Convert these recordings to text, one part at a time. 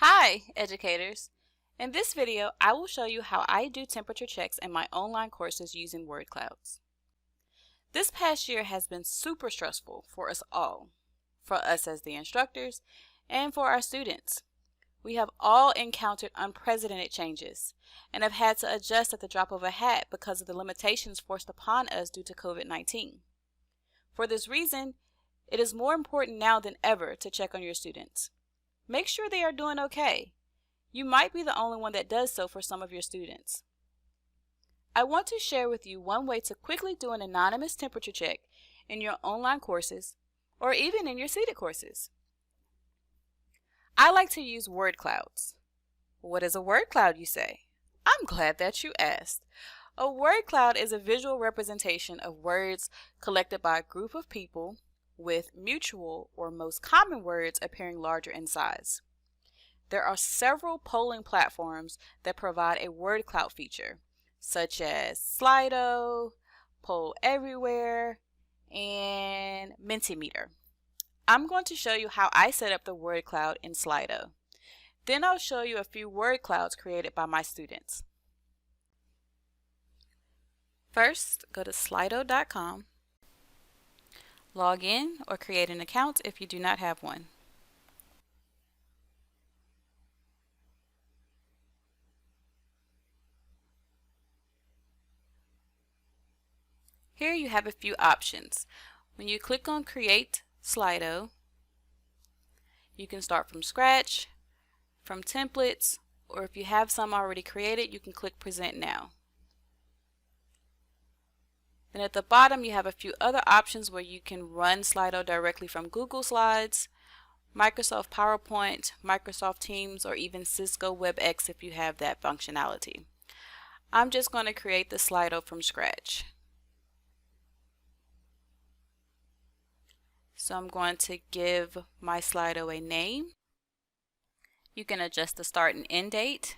Hi, educators! In this video, I will show you how I do temperature checks in my online courses using word clouds. This past year has been super stressful for us all, for us as the instructors, and for our students. We have all encountered unprecedented changes and have had to adjust at the drop of a hat because of the limitations forced upon us due to COVID-19. For this reason, it is more important now than ever to check on your students. Make sure they are doing okay. You might be the only one that does so for some of your students. I want to share with you one way to quickly do an anonymous temperature check in your online courses or even in your seated courses. I like to use word clouds. What is a word cloud, you say? I'm glad that you asked. A word cloud is a visual representation of words collected by a group of people with mutual or most common words appearing larger in size. There are several polling platforms that provide a word cloud feature, such as Slido, Poll Everywhere, and Mentimeter. I'm going to show you how I set up the word cloud in Slido. Then I'll show you a few word clouds created by my students. First, go to slido.com, log in or create an account if you do not have one. Here you have a few options. When you click on Create Slido, you can start from scratch, from templates, or if you have some already created, you can click Present Now. Then at the bottom you have a few other options where you can run Slido directly from Google Slides, Microsoft PowerPoint, Microsoft Teams, or even Cisco WebEx if you have that functionality. I'm just going to create the Slido from scratch. So I'm going to give my Slido a name. You can adjust the start and end date.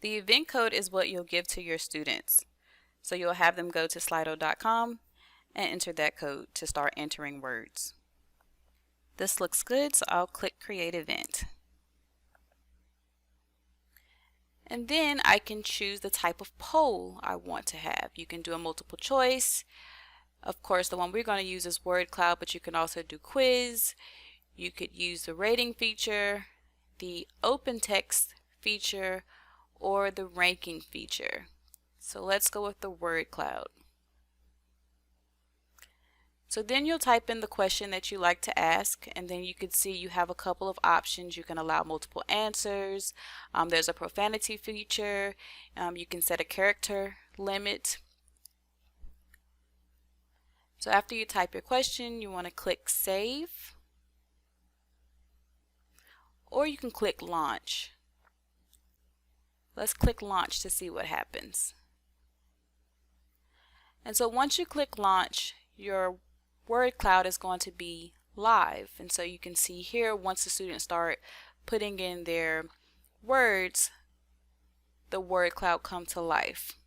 The event code is what you'll give to your students. So you'll have them go to slido.com and enter that code to start entering words. This looks good, so I'll click Create Event. And then I can choose the type of poll I want to have. You can do a multiple choice. Of course, the one we're going to use is word cloud, but you can also do quiz. You could use the rating feature, the open text feature, or the ranking feature. So let's go with the word cloud. So then you'll type in the question that you like to ask, and then you can see you have a couple of options. You can allow multiple answers. There's a profanity feature. You can set a character limit. So after you type your question, you want to click Save, or you can click Launch. Let's click Launch to see what happens. And so once you click Launch, your word cloud is going to be live. And so you can see here, once the students start putting in their words, the word cloud comes to life.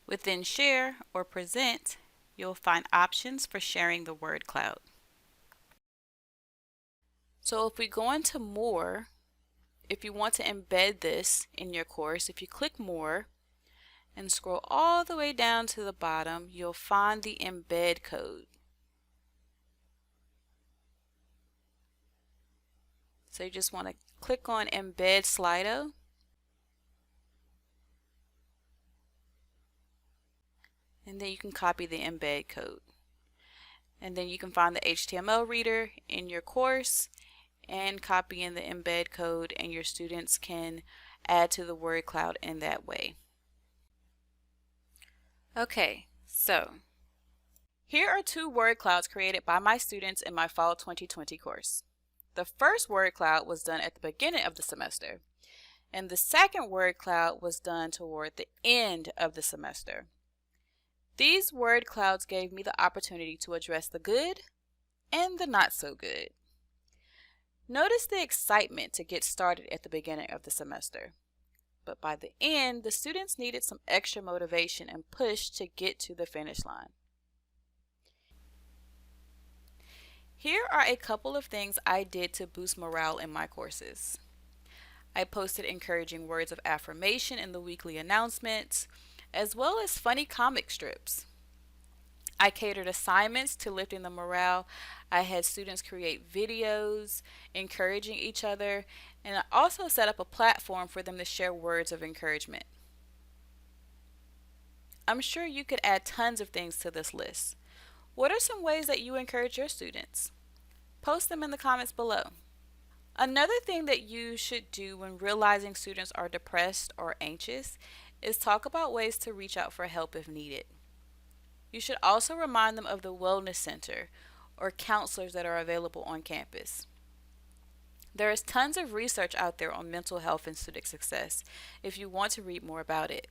Within Share or Present, you'll find options for sharing the word cloud. So if we go into More, if you want to embed this in your course, if you click More and scroll all the way down to the bottom, you'll find the embed code. So you just want to click on Embed Slido. And then you can copy the embed code. And then you can find the HTML reader in your course and copy in the embed code, and your students can add to the word cloud in that way. Okay, so here are two word clouds created by my students in my Fall 2020 course. The first word cloud was done at the beginning of the semester, and the second word cloud was done toward the end of the semester. These word clouds gave me the opportunity to address the good and the not so good. Notice the excitement to get started at the beginning of the semester. But by the end, the students needed some extra motivation and push to get to the finish line. Here are a couple of things I did to boost morale in my courses. I posted encouraging words of affirmation in the weekly announcements, as well as funny comic strips. I catered assignments to lifting the morale. I had students create videos encouraging each other, and I also set up a platform for them to share words of encouragement. I'm sure you could add tons of things to this list. What are some ways that you encourage your students? Post them in the comments below. Another thing that you should do when realizing students are depressed or anxious is talk about ways to reach out for help if needed. You should also remind them of the Wellness Center or counselors that are available on campus. There is tons of research out there on mental health and student success if you want to read more about it.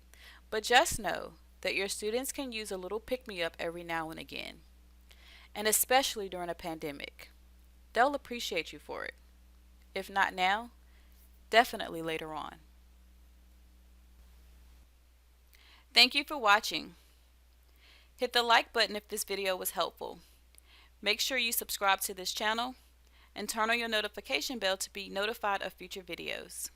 But just know that your students can use a little pick-me-up every now and again, and especially during a pandemic. They'll appreciate you for it. If not now, definitely later on. Thank you for watching. Hit the like button if this video was helpful. Make sure you subscribe to this channel and turn on your notification bell to be notified of future videos.